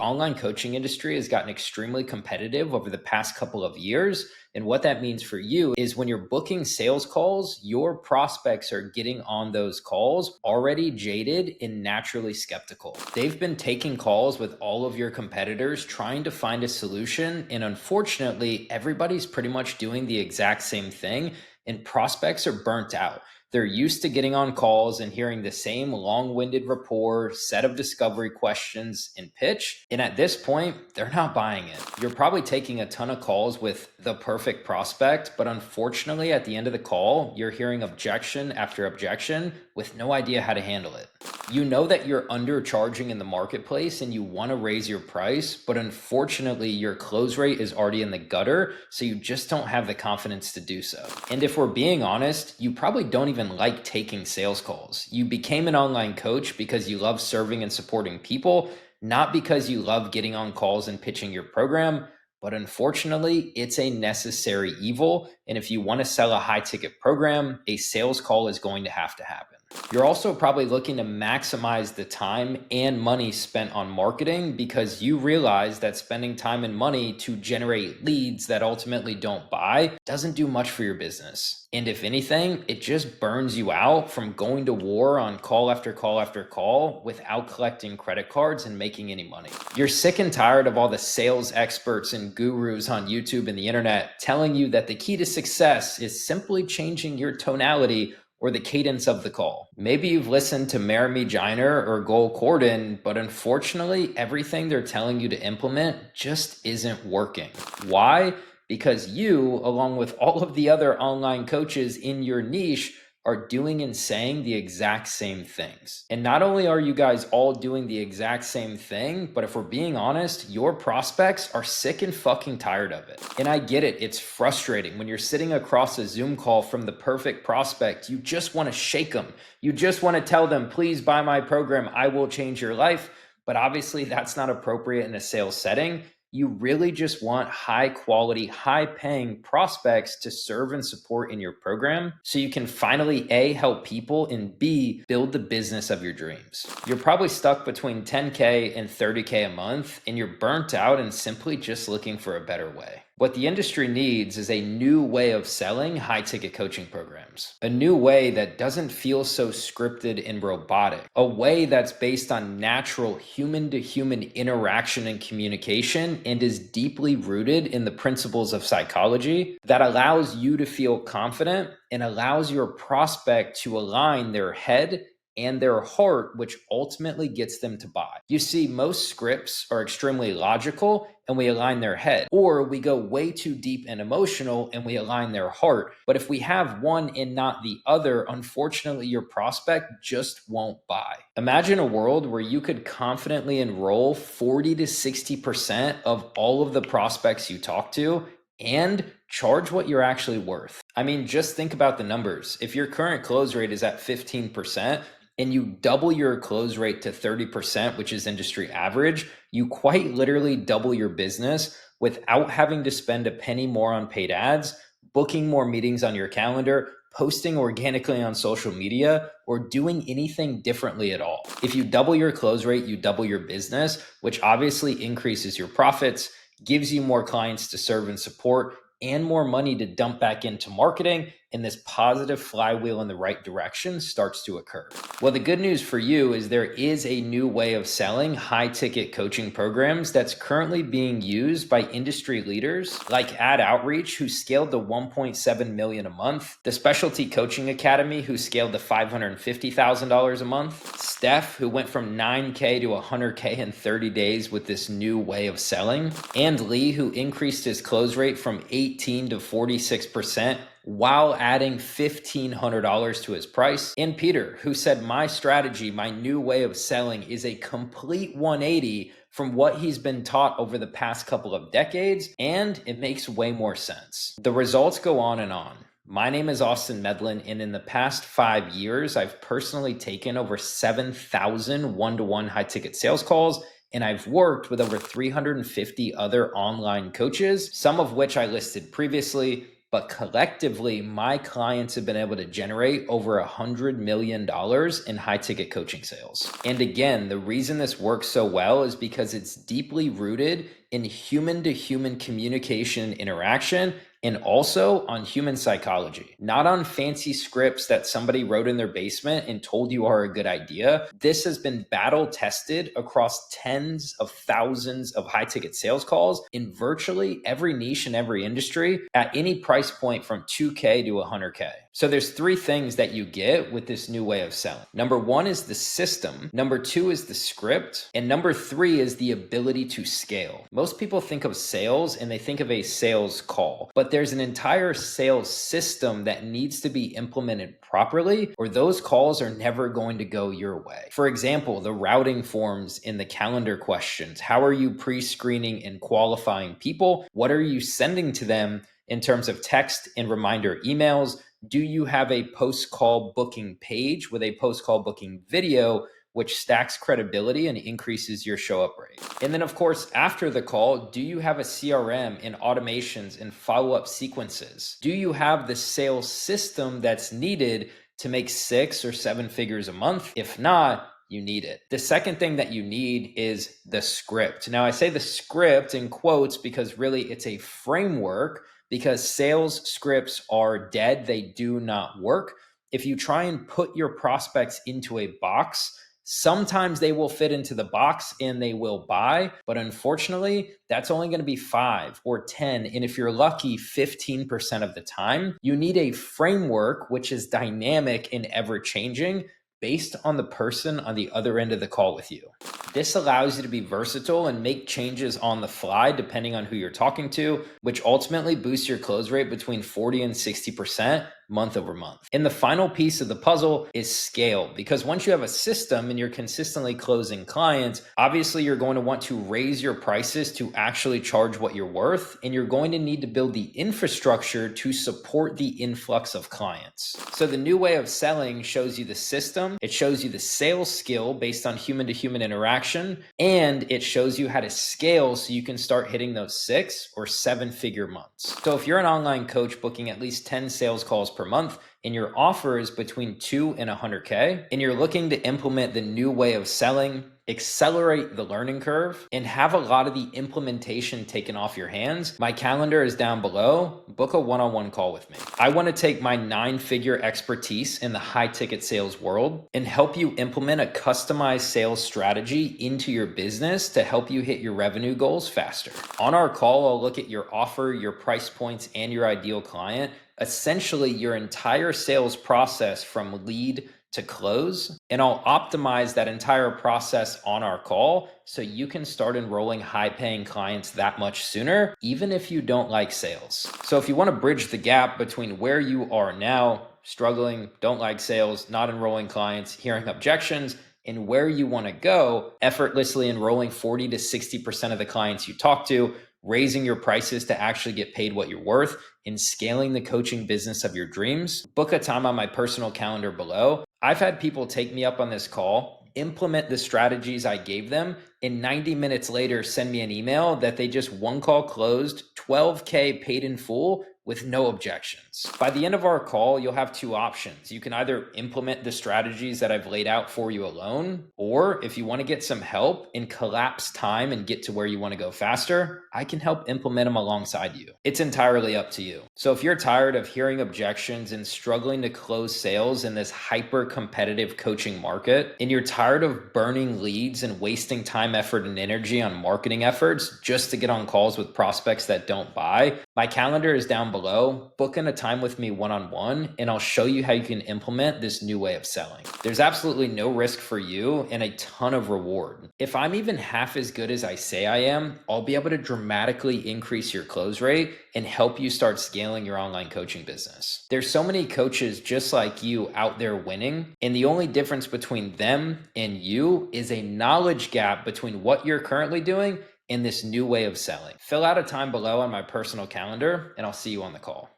online coaching industry has gotten extremely competitive over the past couple of years. And what that means for you is when you're booking sales calls, your prospects are getting on those calls already jaded and naturally skeptical. They've been taking calls with all of your competitors trying to find a solution. And unfortunately, everybody's pretty much doing the exact same thing, and prospects are burnt out. They're used to getting on calls and hearing the same long-winded rapport, set of discovery questions, and pitch. And at this point, they're not buying it. You're probably taking a ton of calls with the perfect prospect, but unfortunately, at the end of the call, you're hearing objection after objection with no idea how to handle it. You know that you're undercharging in the marketplace and you want to raise your price, but unfortunately, your close rate is already in the gutter, so you just don't have the confidence to do so. And if we're being honest, you probably don't even like taking sales calls. You became an online coach because you love serving and supporting people, not because you love getting on calls and pitching your program. But unfortunately, it's a necessary evil. And if you want to sell a high ticket program, a sales call is going to happen. You're also probably looking to maximize the time and money spent on marketing because you realize that spending time and money to generate leads that ultimately don't buy doesn't do much for your business. And if anything, it just burns you out from going to war on call after call after call without collecting credit cards and making any money. You're sick and tired of all the sales experts and gurus on YouTube and the internet telling you that the key to success is simply changing your tonality or the cadence of the call. Maybe you've listened to Jeremy Jiner or Goal Corden, but unfortunately, everything they're telling you to implement just isn't working. Why? Because you, along with all of the other online coaches in your niche, are doing and saying the exact same things. And not only are you guys all doing the exact same thing, but if we're being honest, your prospects are sick and fucking tired of it. And I get it, it's frustrating when you're sitting across a Zoom call from the perfect prospect. You just want to shake them. You just want to tell them, please buy my program, I will change your life. But obviously that's not appropriate in a sales setting. You really just want high quality, high paying prospects to serve and support in your program so you can finally A, help people, and B, build the business of your dreams. You're probably stuck between 10K and 30K a month and you're burnt out and simply just looking for a better way. What the industry needs is a new way of selling high ticket coaching programs, a new way that doesn't feel so scripted and robotic, a way that's based on natural human to human interaction and communication and is deeply rooted in the principles of psychology that allows you to feel confident and allows your prospect to align their head and their heart, which ultimately gets them to buy. You see, most scripts are extremely logical and we align their head, or we go way too deep and emotional and we align their heart. But if we have one and not the other, unfortunately, your prospect just won't buy. Imagine a world where you could confidently enroll 40 to 60% of all of the prospects you talk to and charge what you're actually worth. I mean, just think about the numbers. If your current close rate is at 15%, and you double your close rate to 30%, which is industry average, you quite literally double your business without having to spend a penny more on paid ads, booking more meetings on your calendar, posting organically on social media, or doing anything differently at all. If you double your close rate, you double your business, which obviously increases your profits, gives you more clients to serve and support, and more money to dump back into marketing, and this positive flywheel in the right direction starts to occur. Well, the good news for you is there is a new way of selling high ticket coaching programs that's currently being used by industry leaders like Ad Outreach, who scaled to 1.7 million a month, the Specialty Coaching Academy, who scaled to $550,000 a month, Steph, who went from 9K to 100K in 30 days with this new way of selling, and Lee, who increased his close rate from 18 to 46%, while adding $1,500 to his price. And Peter, who said, my strategy, my new way of selling is a complete 180 from what he's been taught over the past couple of decades, and it makes way more sense. The results go on and on. My name is Austin Medlin, and in the past 5 years, I've personally taken over 7,000 one-to-one high-ticket sales calls, and I've worked with over 350 other online coaches, some of which I listed previously, but collectively, my clients have been able to generate over $100 million in high ticket coaching sales. And again, the reason this works so well is because it's deeply rooted in human to human communication interaction and also on human psychology, not on fancy scripts that somebody wrote in their basement and told you are a good idea. This has been battle tested across tens of thousands of high ticket sales calls in virtually every niche and every industry at any price point from 2K to 100K. So there's three things that you get with this new way of selling. Number one is the system. Number two is the script. And number three is the ability to scale. Most people think of sales and they think of a sales call, but there's an entire sales system that needs to be implemented properly, or those calls are never going to go your way. For example, the routing forms in the calendar questions. How are you pre-screening and qualifying people? What are you sending to them in terms of text and reminder emails? Do you have a post-call booking page with a post-call booking video, which stacks credibility and increases your show up rate? And then of course, after the call, do you have a CRM and automations and follow-up sequences? Do you have the sales system that's needed to make 6 or 7 figures a month? If not, you need it. The second thing that you need is the script. Now I say the script in quotes because really it's a framework, because sales scripts are dead. They do not work. If you try and put your prospects into a box, sometimes they will fit into the box and they will buy, but unfortunately, that's only going to be 5 or 10. And if you're lucky, 15% of the time. You need a framework which is dynamic and ever changing based on the person on the other end of the call with you. This allows you to be versatile and make changes on the fly depending on who you're talking to, which ultimately boosts your close rate between 40 and 60% month over month. And the final piece of the puzzle is scale, because once you have a system and you're consistently closing clients, obviously you're going to want to raise your prices to actually charge what you're worth, and you're going to need to build the infrastructure to support the influx of clients. So the new way of selling shows you the system, it shows you the sales skill based on human to human interaction, and it shows you how to scale so you can start hitting those 6 or 7 figure months. So if you're an online coach booking at least 10 sales calls per month and your offer is between 2 and 100K, and you're looking to implement the new way of selling, accelerate the learning curve, and have a lot of the implementation taken off your hands, my calendar is down below. Book a one-on-one call with me. I want to take my 9-figure expertise in the high ticket sales world and help you implement a customized sales strategy into your business to help you hit your revenue goals faster. On our call, I'll look at your offer, your price points, and your ideal client, essentially your entire sales process from lead to close, and I'll optimize that entire process on our call so you can start enrolling high-paying clients that much sooner, even if you don't like sales. So if you want to bridge the gap between where you are now, struggling, don't like sales, not enrolling clients, hearing objections, and where you want to go, effortlessly enrolling 40 to 60% of the clients you talk to, raising your prices to actually get paid what you're worth, and scaling the coaching business of your dreams, book a time on my personal calendar below. I've had people take me up on this call, implement the strategies I gave them, and 90 minutes later send me an email that they just one call closed, 12K paid in full with no objections. By the end of our call, you'll have 2 options. You can either implement the strategies that I've laid out for you alone, or if you want to get some help and collapse time and get to where you want to go faster, I can help implement them alongside you. It's entirely up to you. So if you're tired of hearing objections and struggling to close sales in this hyper competitive coaching market, and you're tired of burning leads and wasting time, effort, and energy on marketing efforts just to get on calls with prospects that don't buy, my calendar is down below. Book in a time with me one-on-one, and I'll show you how you can implement this new way of selling. There's absolutely no risk for you and a ton of reward. If I'm even half as good as I say I am, I'll be able to dramatically increase your close rate and help you start scaling your online coaching business. There's so many coaches just like you out there winning, and the only difference between them and you is a knowledge gap between what you're currently doing and this new way of selling. Fill out a time below on my personal calendar, and I'll see you on the call.